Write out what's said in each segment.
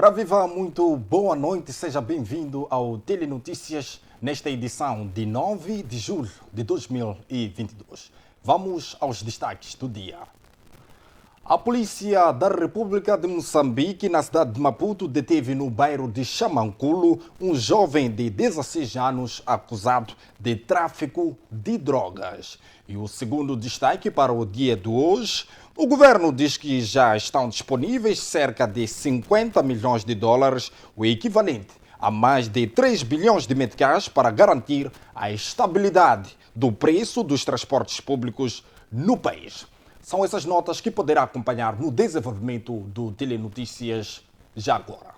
Ora viva, muito boa noite, seja bem-vindo ao Telenotícias nesta edição de 9 de julho de 2022. Vamos aos destaques do dia. A Polícia da República de Moçambique, na cidade de Maputo, deteve no bairro de Xamanculo um jovem de 16 anos acusado de tráfico de drogas. E o segundo destaque para o dia de hoje: o governo diz que já estão disponíveis cerca de 50 milhões de dólares, o equivalente a mais de 3 bilhões de meticais, para garantir a estabilidade do preço dos transportes públicos no país. São essas notas que poderá acompanhar no desenvolvimento do Telenotícias já agora.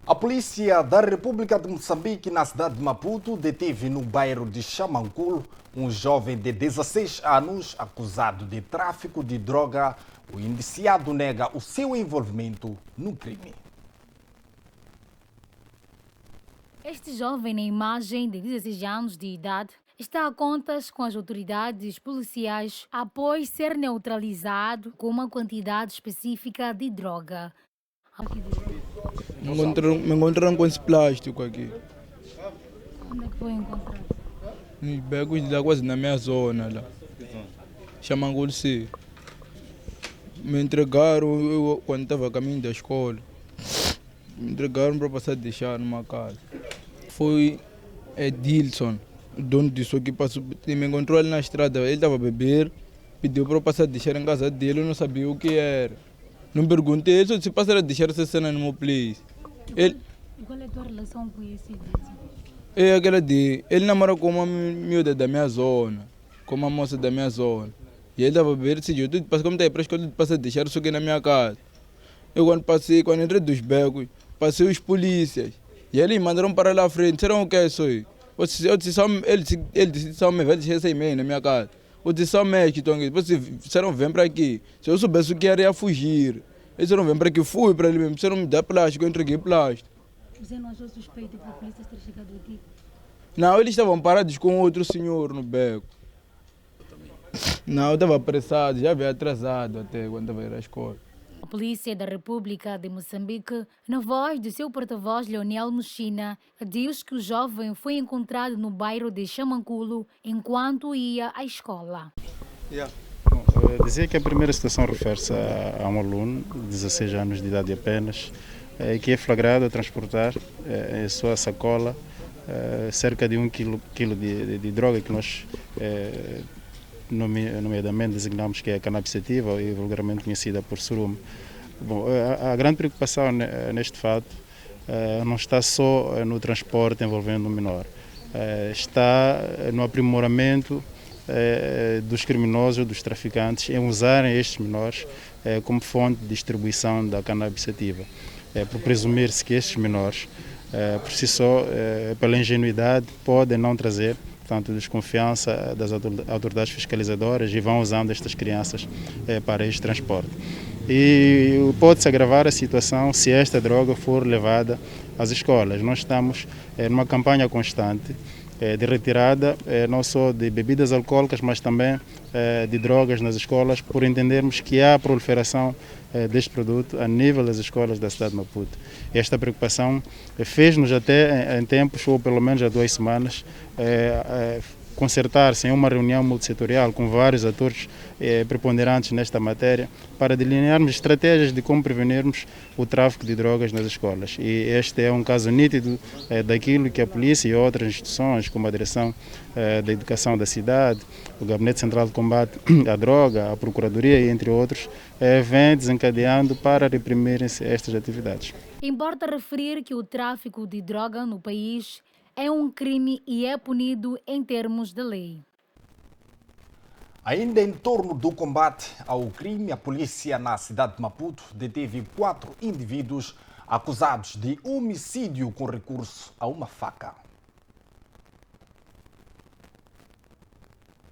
A Polícia da República de Moçambique, na cidade de Maputo, deteve no bairro de Xamanculo um jovem de 16 anos acusado de tráfico de droga. O indiciado nega o seu envolvimento no crime. Este jovem, na imagem de 16 anos de idade, está a contas com as autoridades policiais após ser neutralizado com uma quantidade específica de droga. Me encontraram com esse plástico aqui. Onde é que foi encontrado? Nos becos de lá, quase na minha zona lá. Xamanculo C. Me entregaram quando estava a caminho da escola. Me entregaram para passar a deixar numa casa. Foi Edilson, o dono disso aqui, me encontrou ali na estrada. Ele estava a beber, pediu para eu passar a deixar em casa dele, eu não sabia o que era. Não perguntei, só disse passar a deixar essa cena no meu place. E qual é a tua relação com esse Edilson? É aquela de... Ele namora com uma miúda da minha zona, com uma moça da minha zona. E ele estava a beber, decidiu, como está aí para a escola, passar a deixar isso aqui na minha casa. Eu quando entrei dos becos, passei os polícias. E eles me mandaram para lá à frente, disseram o que é isso aí? Ele disse, só me vai deixar essa e-mail na minha casa. Eu disse, só mexe que estão aqui. Depois disseram, vem para aqui. Se eu soubesse o que era, ia fugir. Eles disseram, vem para aqui, fui para ele mesmo. Disseram, me dá plástico, eu entreguei plástico. Você não achou suspeito que a polícia ter chegado aqui? Não, eles estavam parados com outro senhor no beco. Não, eu estava apressado, já havia atrasado até quando estava a ir à escola. A Polícia da República de Moçambique, na voz de seu porta-voz Leonel Muxina, diz que o jovem foi encontrado no bairro de Xamanculo enquanto ia à escola. Bom, dizer que a primeira situação refere-se a um aluno de 16 anos de idade apenas, que é flagrado a transportar em sua sacola cerca de 1 quilo de droga que nós nomeadamente designamos que é a cannabis sativa e vulgarmente conhecida por surume. Bom, a grande preocupação neste fato não está só no transporte envolvendo o menor, está no aprimoramento dos criminosos, dos traficantes, em usarem estes menores como fonte de distribuição da cannabis sativa. Por presumir-se que estes menores, por si só, pela ingenuidade, podem não trazer, portanto, desconfiança das autoridades fiscalizadoras e vão usando estas crianças para este transporte. E pode-se agravar a situação se esta droga for levada às escolas. Nós estamos numa campanha constante de retirada não só de bebidas alcoólicas, mas também de drogas nas escolas, por entendermos que há proliferação deste produto a nível das escolas da cidade de Maputo. Esta preocupação fez-nos até em tempos, ou pelo menos há 2 semanas, concertar-se em uma reunião multissetorial com vários atores preponderantes nesta matéria para delinearmos estratégias de como prevenirmos o tráfico de drogas nas escolas. E este é um caso nítido daquilo que a polícia e outras instituições, como a Direção da Educação da cidade, o Gabinete Central de Combate à Droga, a Procuradoria e entre outros, vem desencadeando para reprimirem-se estas atividades. Importa referir que o tráfico de droga no país é um crime e é punido em termos de lei. Ainda em torno do combate ao crime, a polícia na cidade de Maputo deteve 4 indivíduos acusados de homicídio com recurso a uma faca.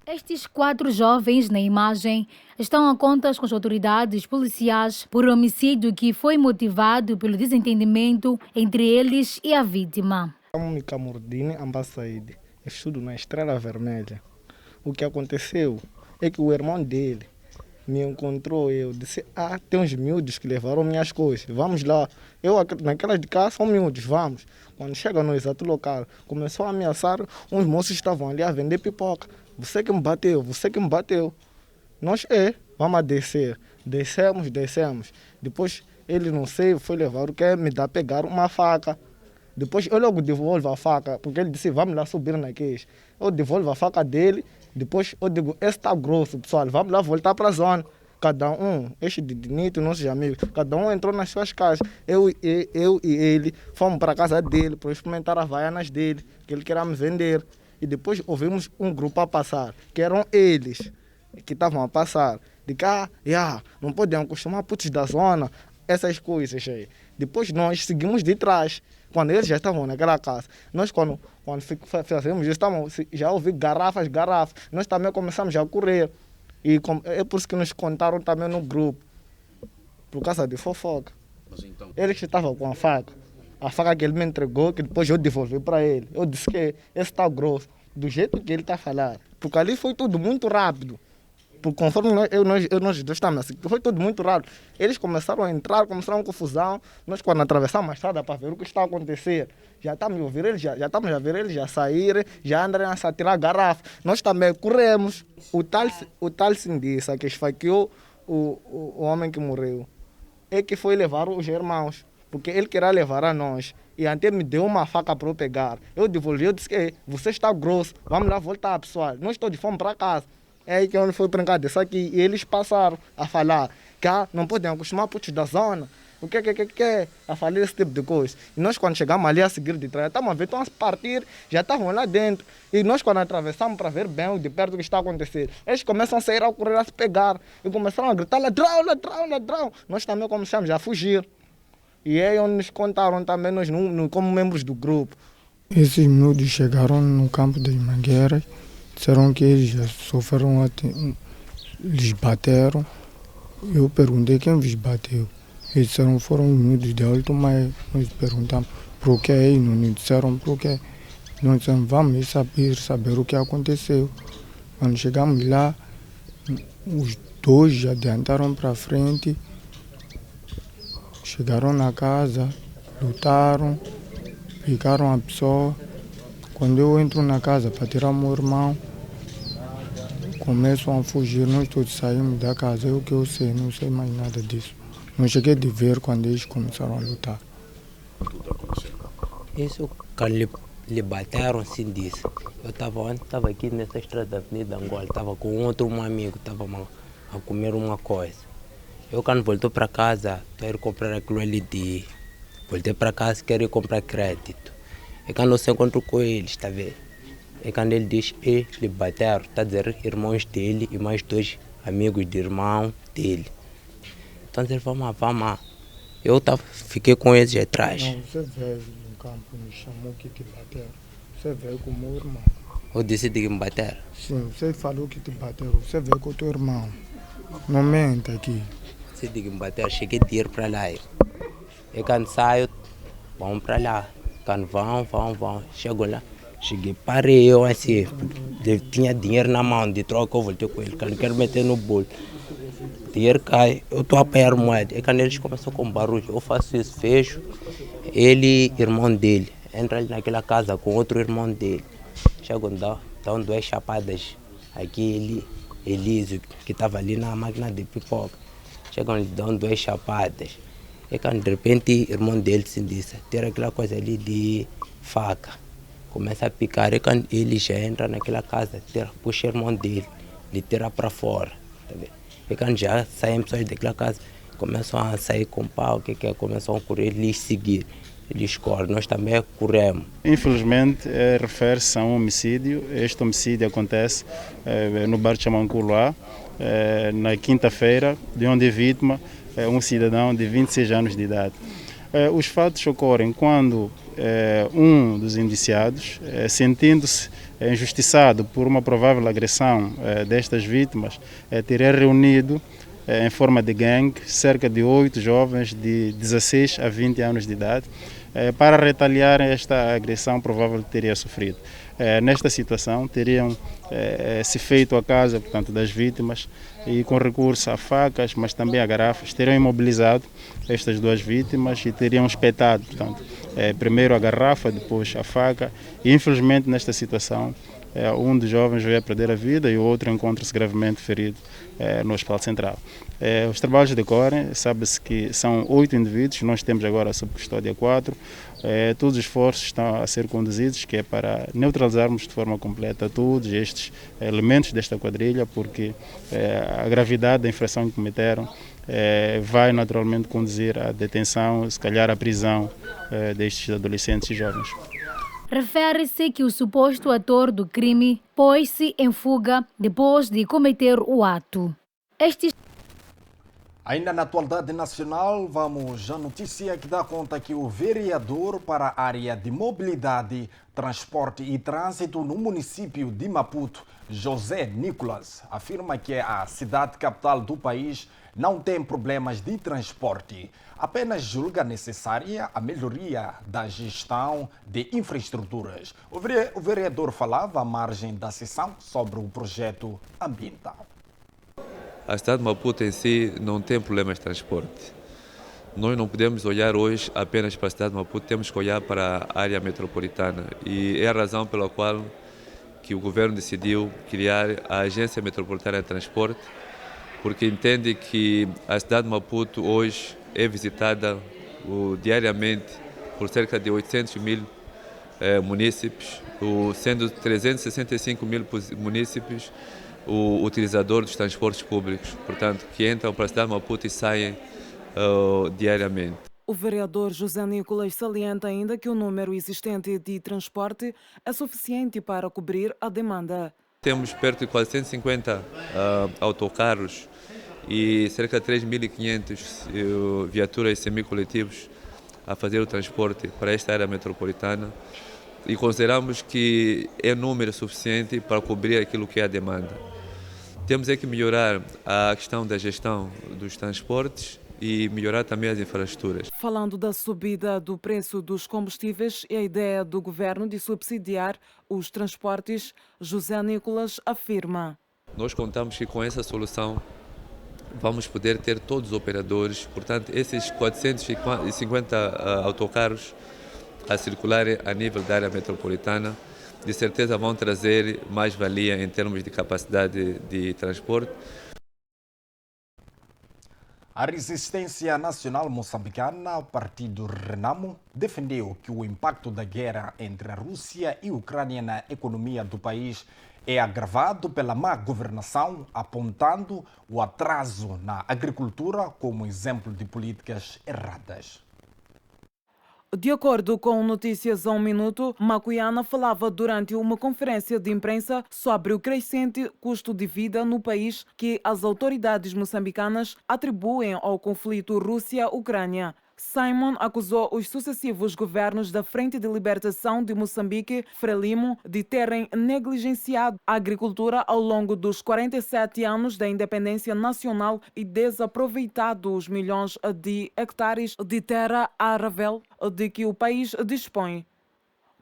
Estes 4 jovens na imagem estão a contas com as autoridades policiais por homicídio que foi motivado pelo desentendimento entre eles e a vítima. Chamo-me Camurdine Ambassaide, estudo na Estrela Vermelha. O que aconteceu é que o irmão dele me encontrou, eu disse, tem uns miúdos que levaram minhas coisas, vamos lá. Eu, naquelas de cá, são miúdos, vamos. Quando chega no exato local, começou a ameaçar, uns moços estavam ali a vender pipoca. Você que me bateu, você que me bateu. Nós, vamos a descer. Descemos. Depois, ele, não sei, foi levar o que me dá pegar uma faca. Depois, eu logo devolvo a faca, porque ele disse, vamos lá subir naqueles. Eu devolvo a faca dele. Depois eu digo, esse está grosso, pessoal, vamos lá voltar para a zona. Cada um, este de Dinito, nossos amigos, cada um entrou nas suas casas. Eu e ele fomos para a casa dele para experimentar as vaianas dele, que ele queria me vender. E depois ouvimos um grupo a passar, que eram eles que estavam a passar. De cá, não podem acostumar putos da zona, essas coisas aí. Depois nós seguimos de trás. Quando eles já estavam naquela casa, nós quando fazemos isso, já ouvi garrafas. Nós também começamos a correr. E é por isso que nos contaram também no grupo, por causa de fofoca. Então... Eles estavam com a faca que ele me entregou, que depois eu devolvi para ele. Eu disse que esse está grosso, do jeito que ele está a falar. Porque ali foi tudo muito rápido. Conforme nós dois estamos assim, foi tudo muito rápido. Eles começaram a entrar, começaram a confusão. Nós, quando atravessamos a estrada para ver o que está a acontecer, já estamos a ouvir eles, já estamos a ver eles já saírem, já andarem a tirar garrafa. Nós também corremos. O tal Sindiça que esfaqueou o homem que morreu é que foi levar os irmãos, porque ele queria levar a nós. E até me deu uma faca para eu pegar. Eu devolvi, eu disse que você está grosso, vamos lá voltar, pessoal. Nós todos fomos para casa. É aí que onde foi brincadeira, só que eles passaram a falar que não podem acostumar putos da zona, o que a falar esse tipo de coisa. E nós quando chegamos ali a seguir de trás, estamos a ver, estão a partir, já estavam lá dentro. E nós quando atravessamos para ver bem de perto o que está a acontecer, eles começam a sair a correr, a se pegar, e começaram a gritar, ladrão. Nós também começamos a fugir. E é aí onde nos contaram também, nós como membros do grupo. Esses miúdos chegaram no campo das Mangueiras, disseram que eles já sofreram, eles bateram. Eu perguntei quem vos bateu. Eles disseram que foram os miúdos de Alto, mas nós perguntamos por que e não disseram por que. Nós dissemos, vamos saber o que aconteceu. Quando chegamos lá, os dois já adiantaram para frente, chegaram na casa, lutaram, picaram a pessoa. Quando eu entro na casa para tirar o meu irmão, começam a fugir, nós todos saímos da casa, é o que eu sei, não sei mais nada disso. Não cheguei de ver quando eles começaram a lutar. Isso, quando lhe bateram, assim disse. Eu estava aqui nessa estrada da Avenida Angola, estava com um amigo, estava a comer uma coisa. Eu quando voltou para casa, quero comprar aquilo ali voltei para casa, quero ir comprar crédito. E quando eu se encontro com ele, está a ver? E quando ele diz, lhe bateram, está a dizer irmãos dele e mais 2 amigos de irmão dele. Então ele vamos. Eu fiquei com eles atrás. Não, você veio no campo, me chamou que te bateram. Você veio com o meu irmão. Eu decidi que me bateram? Sim, você falou que te bateram. Você veio com o teu irmão. Não mente aqui. Decidi que me bateram, cheguei de ir para lá. E quando saio, vamos para lá. Quando vão, chego lá. Cheguei, parei eu assim, tinha dinheiro na mão, de troca eu voltei com ele, quando quero meter no bolo. Dinheiro cai, eu estou a apanhar moeda. E quando eles começam com barulho, eu faço isso, fecho. Ele, irmão dele, entra ali naquela casa com outro irmão dele. Chegam, dão 2 chapadas. Aqui Elísio, que estava ali na máquina de pipoca. Chegam e dão 2 chapadas. E quando de repente o irmão dele se disse, tira aquela coisa ali de faca. Começa a picar, e quando ele já entra naquela casa, puxa o irmão dele, lhe tira para fora. Tá vendo? E quando já saem pessoas daquela casa, começam a sair com pau, começam a correr, eles seguir, eles correm, nós também corremos. Infelizmente, refere-se a um homicídio. Este homicídio acontece no bairro de Chamanculoá, na quinta-feira, de onde é vítima um cidadão de 26 anos de idade. Os fatos ocorrem quando um dos indiciados, sentindo-se injustiçado por uma provável agressão destas vítimas, teria reunido em forma de gangue cerca de 8 jovens de 16 a 20 anos de idade para retaliar esta agressão provável que teria sofrido. Nesta situação, teriam se feito a casa, portanto, das vítimas e com recurso a facas, mas também a garrafas, teriam imobilizado estas duas vítimas e teriam espetado, portanto, primeiro a garrafa, depois a faca e, infelizmente, nesta situação, um dos jovens veio a perder a vida e o outro encontra-se gravemente ferido no Hospital Central. Os trabalhos decorrem, sabe-se que são 8 indivíduos, nós temos agora sob custódia 4. Todos os esforços estão a ser conduzidos, que é para neutralizarmos de forma completa todos estes elementos desta quadrilha, porque a gravidade da infração que cometeram vai naturalmente conduzir à detenção, se calhar à prisão destes adolescentes e jovens. Refere-se que o suposto ator do crime pôs-se em fuga depois de cometer o ato. Ainda na atualidade nacional, vamos à notícia que dá conta que o vereador para a área de mobilidade, transporte e trânsito no município de Maputo, José Nicolas, afirma que a cidade capital do país não tem problemas de transporte, apenas julga necessária a melhoria da gestão de infraestruturas. O vereador falava à margem da sessão sobre o projeto ambiental. A cidade de Maputo em si não tem problemas de transporte. Nós não podemos olhar hoje apenas para a cidade de Maputo, temos que olhar para a área metropolitana. E é a razão pela qual que o governo decidiu criar a Agência Metropolitana de Transporte, porque entende que a cidade de Maputo hoje é visitada diariamente por cerca de 800 mil munícipes, sendo 365 mil munícipes o utilizador dos transportes públicos, portanto, que entram para a cidade de Maputo e saem diariamente. O vereador José Nicolas salienta ainda que o número existente de transporte é suficiente para cobrir a demanda. Temos perto de 450 autocarros e cerca de 3.500 viaturas semicoletivos a fazer o transporte para esta área metropolitana e consideramos que é número suficiente para cobrir aquilo que é a demanda. Temos que melhorar a questão da gestão dos transportes e melhorar também as infraestruturas. Falando da subida do preço dos combustíveis e a ideia do governo de subsidiar os transportes, José Nicolas afirma: nós contamos que com essa solução vamos poder ter todos os operadores, portanto, esses 450 autocarros a circularem a nível da área metropolitana, de certeza vão trazer mais valia em termos de capacidade de transporte. A Resistência Nacional Moçambicana, o partido Renamo, defendeu que o impacto da guerra entre a Rússia e a Ucrânia na economia do país é agravado pela má governação, apontando o atraso na agricultura como exemplo de políticas erradas. De acordo com Notícias a um Minuto, Macuiana falava durante uma conferência de imprensa sobre o crescente custo de vida no país que as autoridades moçambicanas atribuem ao conflito Rússia-Ucrânia. Simon acusou os sucessivos governos da Frente de Libertação de Moçambique, Frelimo, de terem negligenciado a agricultura ao longo dos 47 anos da independência nacional e desaproveitado os milhões de hectares de terra arável de que o país dispõe.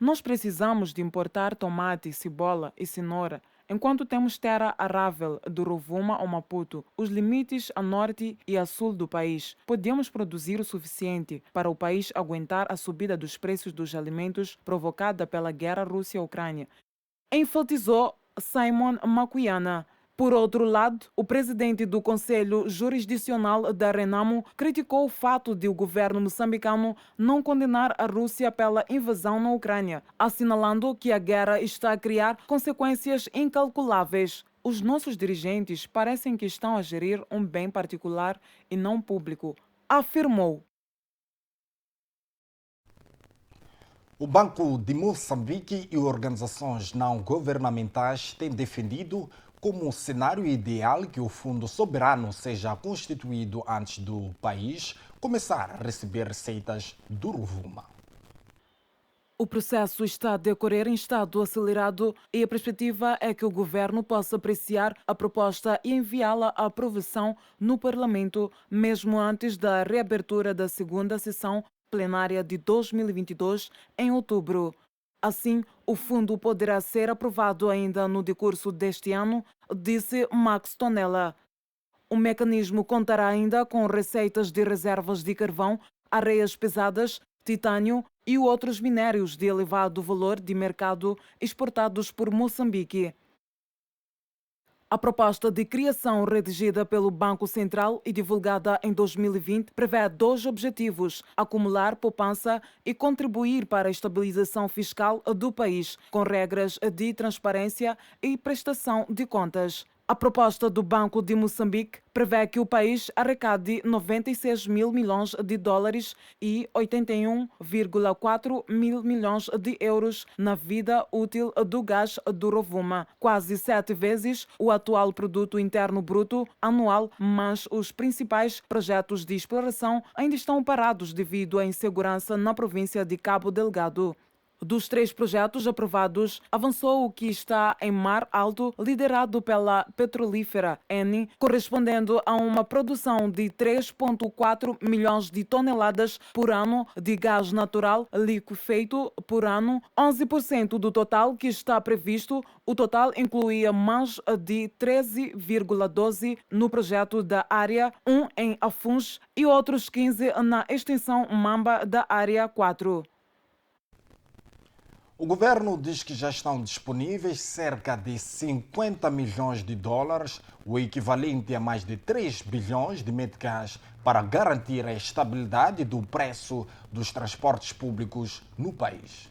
Nós precisamos de importar tomate, cebola e cenoura, enquanto temos terra arável do Rovuma ao Maputo, os limites a norte e a sul do país. Podemos produzir o suficiente para o país aguentar a subida dos preços dos alimentos provocada pela guerra Rússia-Ucrânia, enfatizou Simon Macuiana. Por outro lado, o presidente do Conselho Jurisdicional da Renamo criticou o fato de o governo moçambicano não condenar a Rússia pela invasão na Ucrânia, assinalando que a guerra está a criar consequências incalculáveis. Os nossos dirigentes parecem que estão a gerir um bem particular e não público, afirmou. O Banco de Moçambique e organizações não governamentais têm defendido como um cenário ideal que o Fundo Soberano seja constituído antes do país começar a receber receitas do Rovuma. O processo está a decorrer em estado acelerado e a perspectiva é que o governo possa apreciar a proposta e enviá-la à aprovação no Parlamento, mesmo antes da reabertura da segunda sessão plenária de 2022, em outubro. Assim, o fundo poderá ser aprovado ainda no decurso deste ano, disse Max Tonella. O mecanismo contará ainda com receitas de reservas de carvão, areias pesadas, titânio e outros minérios de elevado valor de mercado exportados por Moçambique. A proposta de criação redigida pelo Banco Central e divulgada em 2020 prevê 2 objetivos: acumular poupança e contribuir para a estabilização fiscal do país, com regras de transparência e prestação de contas. A proposta do Banco de Moçambique prevê que o país arrecade 96 mil milhões de dólares e 81,4 mil milhões de euros na vida útil do gás do Rovuma, quase 7 vezes o atual produto interno bruto anual, mas os principais projetos de exploração ainda estão parados devido à insegurança na província de Cabo Delgado. Dos 3 projetos aprovados, avançou o que está em Mar Alto, liderado pela petrolífera Eni, correspondendo a uma produção de 3,4 milhões de toneladas por ano de gás natural liquefeito por ano, 11% do total que está previsto. O total incluía mais de 13,12 no projeto da Área 1 em Afuns e outros 15 na extensão Mamba da Área 4. O governo diz que já estão disponíveis cerca de 50 milhões de dólares, o equivalente a mais de 3 bilhões de meticais, para garantir a estabilidade do preço dos transportes públicos no país.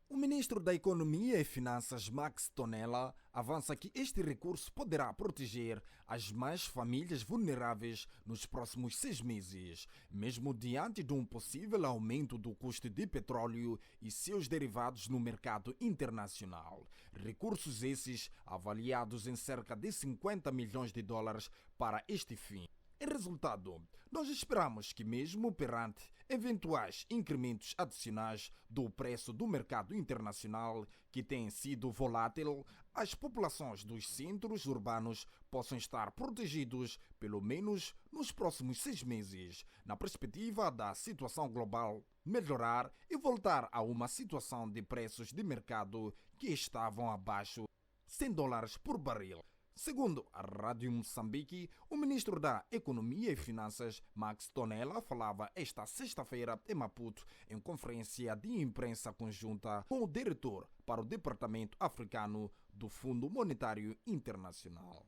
O ministro da Economia e Finanças, Max Tonella, avança que este recurso poderá proteger as mais famílias vulneráveis nos próximos 6 meses, mesmo diante de um possível aumento do custo de petróleo e seus derivados no mercado internacional. Recursos esses avaliados em cerca de 50 milhões de dólares para este fim. Em resultado, nós esperamos que mesmo perante eventuais incrementos adicionais do preço do mercado internacional, que tem sido volátil, as populações dos centros urbanos possam estar protegidos pelo menos nos próximos 6 meses, na perspectiva da situação global melhorar e voltar a uma situação de preços de mercado que estavam abaixo de $100 por barril. Segundo a Rádio Moçambique, o ministro da Economia e Finanças, Max Tonella, falava esta sexta-feira em Maputo, em conferência de imprensa conjunta com o diretor para o Departamento Africano do Fundo Monetário Internacional.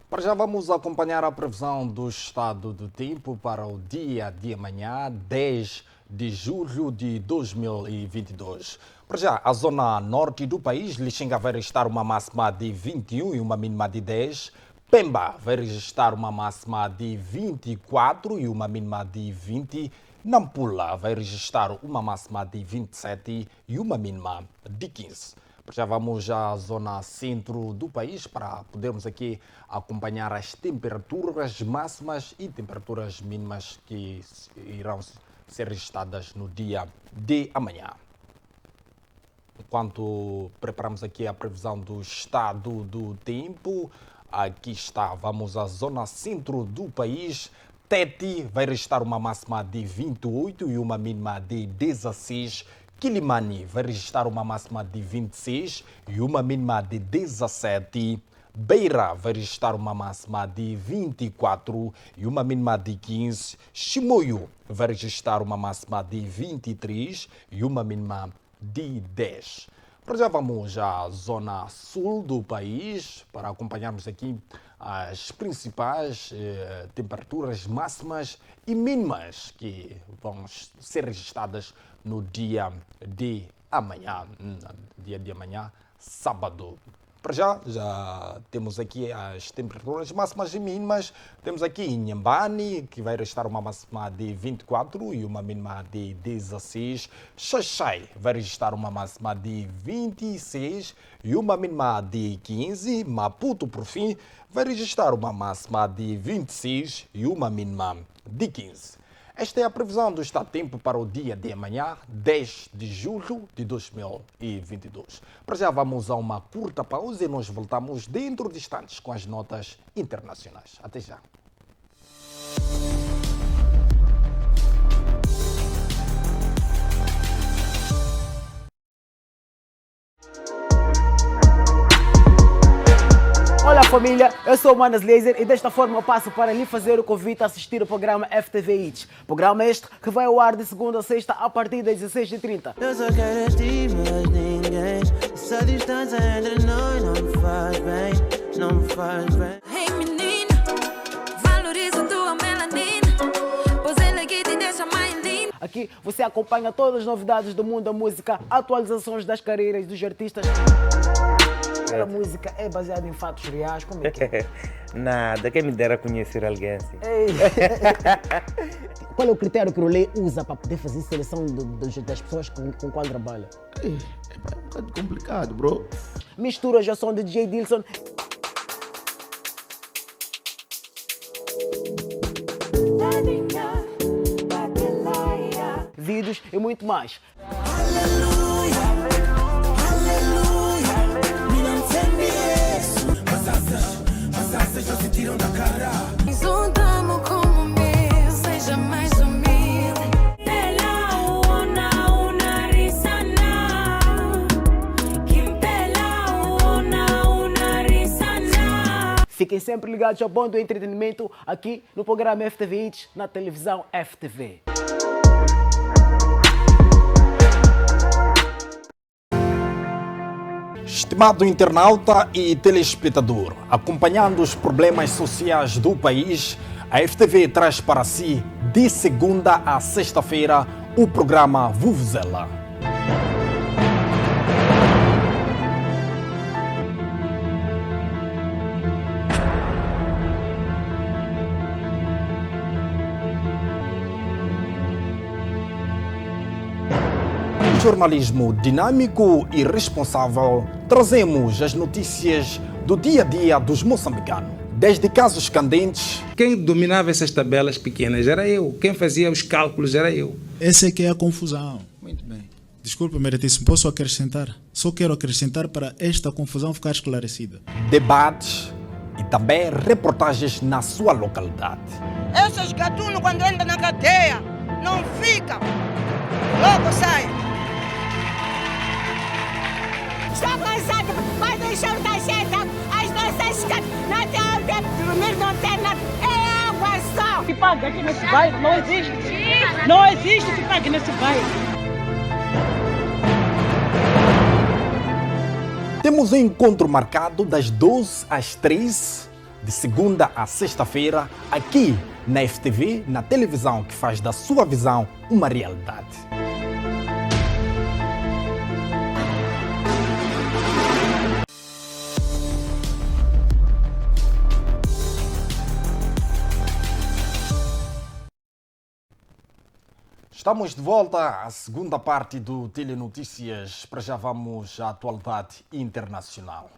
Para já vamos acompanhar a previsão do estado do tempo para o dia de amanhã, 10 de julho de 2022. Para já, a zona norte do país, Lixinga vai registrar uma máxima de 21 e uma mínima de 10. Pemba vai registrar uma máxima de 24 e uma mínima de 20. Nampula vai registrar uma máxima de 27 e uma mínima de 15. Já vamos à zona centro do país para podermos aqui acompanhar as temperaturas máximas e temperaturas mínimas que irão ser registradas no dia de amanhã. Enquanto preparamos aqui a previsão do estado do tempo, aqui está, vamos à zona centro do país. Tete vai registrar uma máxima de 28 e uma mínima de 16. Quilimani vai registrar uma máxima de 26 e uma mínima de 17. Beira vai registrar uma máxima de 24 e uma mínima de 15. Chimoio vai registrar uma máxima de 23 e uma mínima de 10. Para já vamos à zona sul do país para acompanharmos aqui as principais temperaturas máximas e mínimas que vão ser registradas no dia de amanhã, sábado Para já temos aqui as temperaturas máximas e mínimas. Temos aqui em Inhambane, que vai registrar uma máxima de 24 e uma mínima de 16. Xaixai vai registrar uma máxima de 26 e uma mínima de 15. Maputo, por fim, vai registrar uma máxima de 26 e uma mínima de 15. Esta é a previsão do estado do tempo para o dia de amanhã, 10 de julho de 2022. Para já vamos a uma curta pausa e nós voltamos dentro de instantes com as notas internacionais. Até já. Olá família, eu sou o Manas Laser e desta forma eu passo para lhe fazer o convite a assistir o programa FTV Hits. Programa este que vai ao ar de segunda a sexta a partir das 16h30. Eu só quero estar, mas ninguém. Essa distância entre nós não me faz bem, não me faz bem. Hey menina, valoriza tua melanina, pois ela que te deixa mais linda. Aqui você acompanha todas as novidades do mundo da música, atualizações das carreiras dos artistas. A música é baseada em fatos reais, como é que é? Nada, quem me dera conhecer alguém assim. Qual é o critério que o Rolê usa para poder fazer seleção das pessoas com qual trabalha? É um bocado complicado, bro. Misturas já são de DJ Dilson. Vídeos e muito mais. Juntamos como meu, seja mais humilde. Fiquem sempre ligados ao bom do entretenimento aqui no programa FTV Hits, na televisão FTV. Estimado internauta e telespectador, acompanhando os problemas sociais do país, a FTV traz para si, de segunda a sexta-feira, o programa Vuvuzela. Jornalismo dinâmico e responsável, trazemos as notícias do dia a dia dos moçambicanos. Desde casos candentes. Quem dominava essas tabelas pequenas era eu. Quem fazia os cálculos era eu. Essa é que é a confusão. Muito bem. Desculpa, meritíssimo, posso acrescentar? Só quero acrescentar para esta confusão ficar esclarecida. Debates e também reportagens na sua localidade. Esses gatunos quando entram na cadeia não ficam. Logo saem. Estou cansado, mas deixam da gente as nossas casas. Não tem onde dormir, não tem nada. É água só. Que paga aqui nesse bairro não existe. Não existe que pague nesse bairro. Temos um encontro marcado das 12 às 13, de segunda a sexta-feira, aqui na FTV, na televisão que faz da sua visão uma realidade. Estamos de volta à segunda parte do Telenotícias. Para já vamos à atualidade internacional.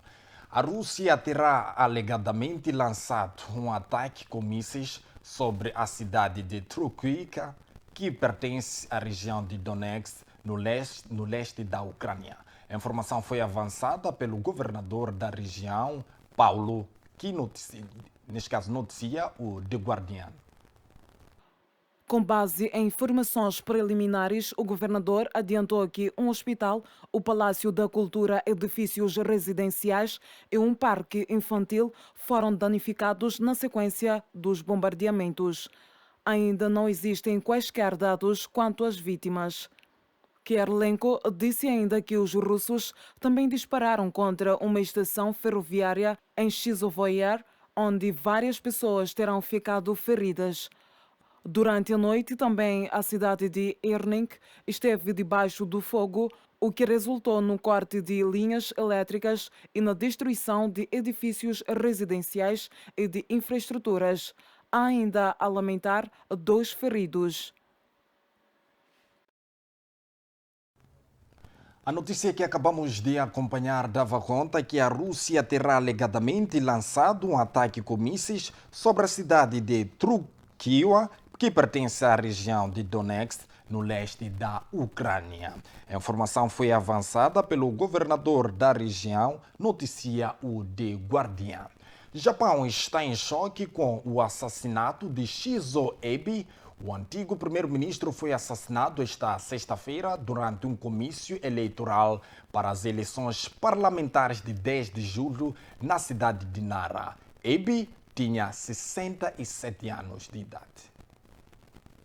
A Rússia terá alegadamente lançado um ataque com mísseis sobre a cidade de Trukivka, que pertence à região de Donetsk, no leste da Ucrânia. A informação foi avançada pelo governador da região, Paulo, que noticia o The Guardian. Com base em informações preliminares, o governador adiantou que um hospital, o Palácio da Cultura, edifícios residenciais e um parque infantil foram danificados na sequência dos bombardeamentos. Ainda não existem quaisquer dados quanto às vítimas. Kierlenko disse ainda que os russos também dispararam contra uma estação ferroviária em Chizovoyar, onde várias pessoas terão ficado feridas. Durante a noite, também a cidade de Irning esteve debaixo do fogo, o que resultou no corte de linhas elétricas e na destruição de edifícios residenciais e de infraestruturas. Há ainda a lamentar 2 feridos. A notícia que acabamos de acompanhar dava conta que a Rússia terá alegadamente lançado um ataque com mísseis sobre a cidade de Trukiva, que pertence à região de Donetsk, no leste da Ucrânia. A informação foi avançada pelo governador da região, noticia o The Guardian. Japão está em choque com o assassinato de Shinzo Abe. O antigo primeiro-ministro foi assassinado esta sexta-feira durante um comício eleitoral para as eleições parlamentares de 10 de julho na cidade de Nara. Abe tinha 67 anos de idade.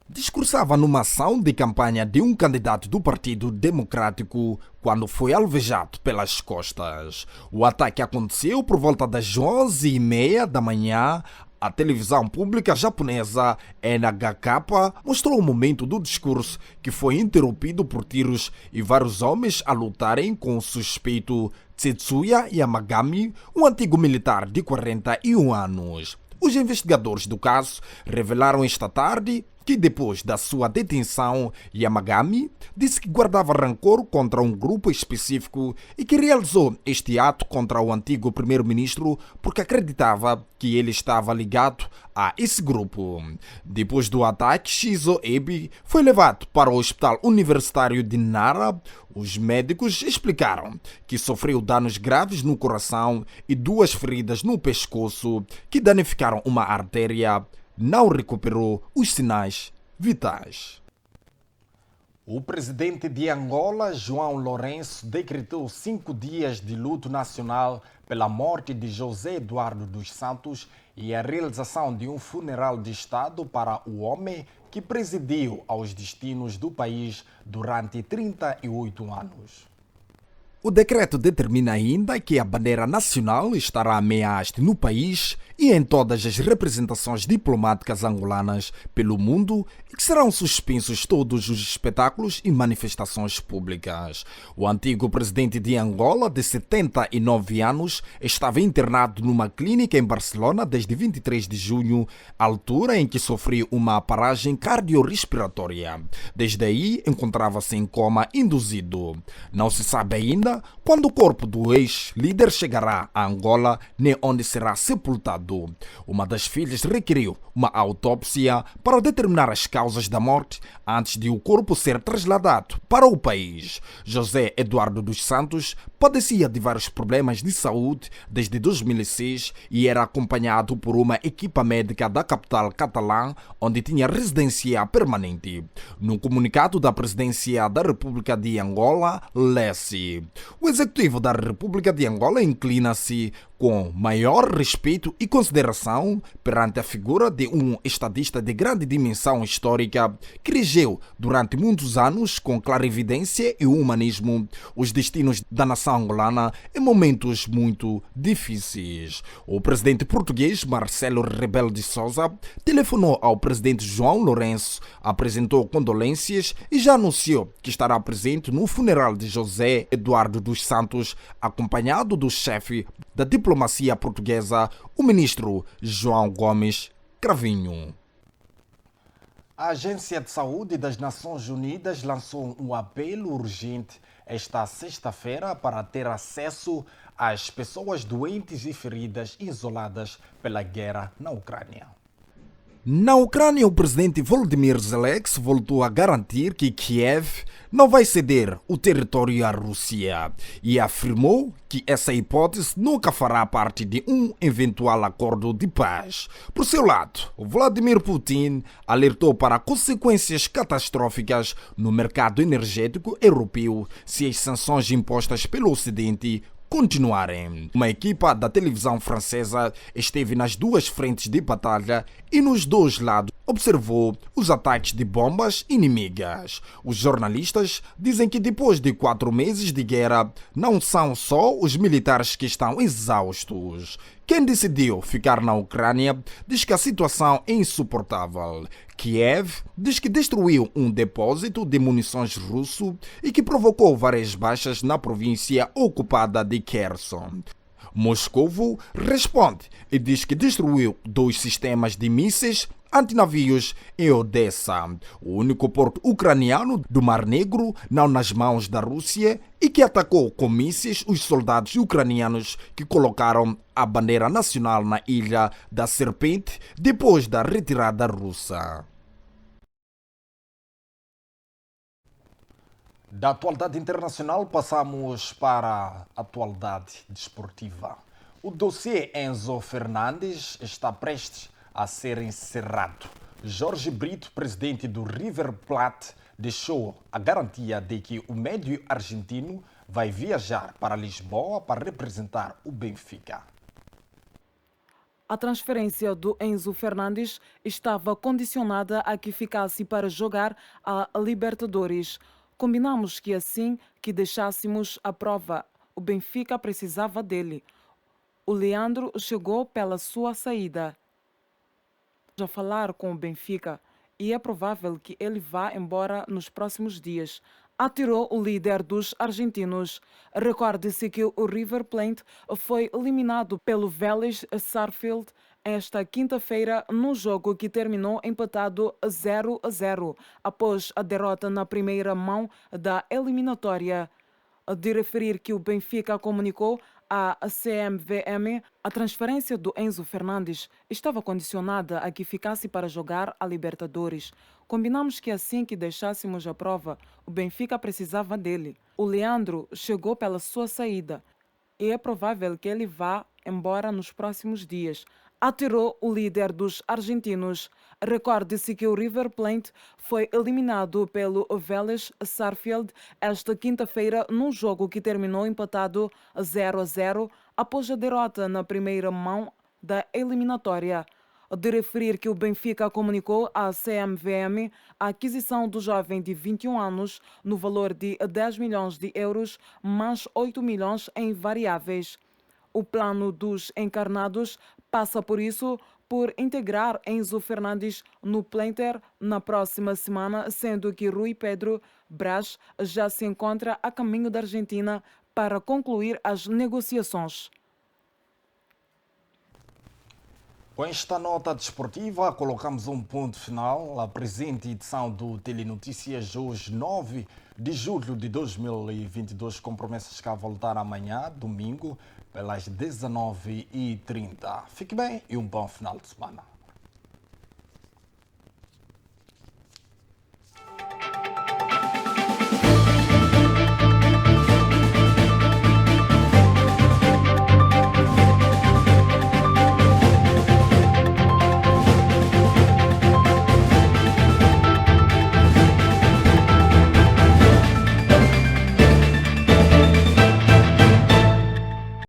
Discursava numa ação de campanha de um candidato do Partido Democrático quando foi alvejado pelas costas. O ataque aconteceu por volta das 11h30 da manhã. A televisão pública japonesa NHK mostrou o momento do discurso que foi interrompido por tiros e vários homens a lutarem com o suspeito Tetsuya Yamagami, um antigo militar de 41 anos. Os investigadores do caso revelaram esta tarde que depois da sua detenção, Yamagami disse que guardava rancor contra um grupo específico e que realizou este ato contra o antigo primeiro-ministro porque acreditava que ele estava ligado a esse grupo. Depois do ataque, Shinzo Abe foi levado para o Hospital Universitário de Nara. Os médicos explicaram que sofreu danos graves no coração e 2 feridas no pescoço que danificaram uma artéria. Não recuperou os sinais vitais. O presidente de Angola, João Lourenço, decretou 5 dias de luto nacional pela morte de José Eduardo dos Santos e a realização de um funeral de Estado para o homem que presidiu aos destinos do país durante 38 anos. O decreto determina ainda que a bandeira nacional estará ameaçada no país e em todas as representações diplomáticas angolanas pelo mundo e que serão suspensos todos os espetáculos e manifestações públicas. O antigo presidente de Angola, de 79 anos, estava internado numa clínica em Barcelona desde 23 de junho, altura em que sofreu uma paragem cardiorrespiratória. Desde aí, encontrava-se em coma induzido. Não se sabe ainda quando o corpo do ex-líder chegará a Angola, nem onde será sepultado. Uma das filhas requeriu uma autópsia para determinar as causas da morte antes de o corpo ser trasladado para o país. José Eduardo dos Santos padecia de vários problemas de saúde desde 2006 e era acompanhado por uma equipa médica da capital catalã, onde tinha residência permanente. No comunicado da Presidência da República de Angola, lê-se: o Executivo da República de Angola inclina-se com maior respeito e consideração perante a figura de um estadista de grande dimensão histórica que regeu durante muitos anos com clarividência e humanismo os destinos da nação angolana em momentos muito difíceis. O presidente português Marcelo Rebelo de Sousa telefonou ao presidente João Lourenço, apresentou condolências e já anunciou que estará presente no funeral de José Eduardo dos Santos, acompanhado do chefe da diplomacia portuguesa, o ministro João Gomes Cravinho. A Agência de Saúde das Nações Unidas lançou um apelo urgente esta sexta-feira para ter acesso às pessoas doentes e feridas isoladas pela guerra na Ucrânia. Na Ucrânia, o presidente Volodymyr Zelensky voltou a garantir que Kiev não vai ceder o território à Rússia e afirmou que essa hipótese nunca fará parte de um eventual acordo de paz. Por seu lado, Vladimir Putin alertou para consequências catastróficas no mercado energético europeu se as sanções impostas pelo Ocidente continuarem. Uma equipa da televisão francesa esteve nas 2 frentes de batalha e nos 2 lados observou os ataques de bombas inimigas. Os jornalistas dizem que depois de 4 meses de guerra, não são só os militares que estão exaustos. Quem decidiu ficar na Ucrânia diz que a situação é insuportável. Kiev diz que destruiu um depósito de munições russo e que provocou várias baixas na província ocupada de Kherson. Moscovo responde e diz que destruiu 2 sistemas de mísseis antinavios em Odessa, o único porto ucraniano do Mar Negro não nas mãos da Rússia, e que atacou com mísseis os soldados ucranianos que colocaram a bandeira nacional na Ilha da Serpente depois da retirada russa. Da atualidade internacional, passamos para a atualidade desportiva. O dossiê Enzo Fernandes está prestes a ser encerrado. Jorge Brito, presidente do River Plate, deixou a garantia de que o médio argentino vai viajar para Lisboa para representar o Benfica. A transferência do Enzo Fernandes estava condicionada a que ficasse para jogar a Libertadores. Combinamos que assim que deixássemos a prova, o Benfica precisava dele. O Leandro chegou pela sua saída. A falar com o Benfica e é provável que ele vá embora nos próximos dias, atirou o líder dos argentinos. Recorde-se que o River Plate foi eliminado pelo Vélez Sarsfield esta quinta-feira num jogo que terminou empatado 0-0 após a derrota na primeira mão da eliminatória. De referir que o Benfica comunicou à CMVM a transferência do Enzo Fernandes estava condicionada a que ficasse para jogar a Libertadores. Combinamos que assim que deixássemos a prova, o Benfica precisava dele. O Leandro chegou pela sua saída e é provável que ele vá embora nos próximos dias, atirou o líder dos argentinos. Recorde-se que o River Plate foi eliminado pelo Vélez Sarsfield esta quinta-feira num jogo que terminou empatado 0-0 após a derrota na primeira mão da eliminatória. De referir que o Benfica comunicou à CMVM a aquisição do jovem de 21 anos no valor de 10 milhões de euros mais 8 milhões em variáveis. O plano dos encarnados passa por isso por integrar Enzo Fernandes no plantel na próxima semana, sendo que Rui Pedro Brás já se encontra a caminho da Argentina para concluir as negociações. Com esta nota desportiva, colocamos um ponto final à presente edição do Telenotícias, hoje 9 de julho de 2022, com promessas que a voltar amanhã, domingo, pelas 19h30. Fique bem e um bom final de semana.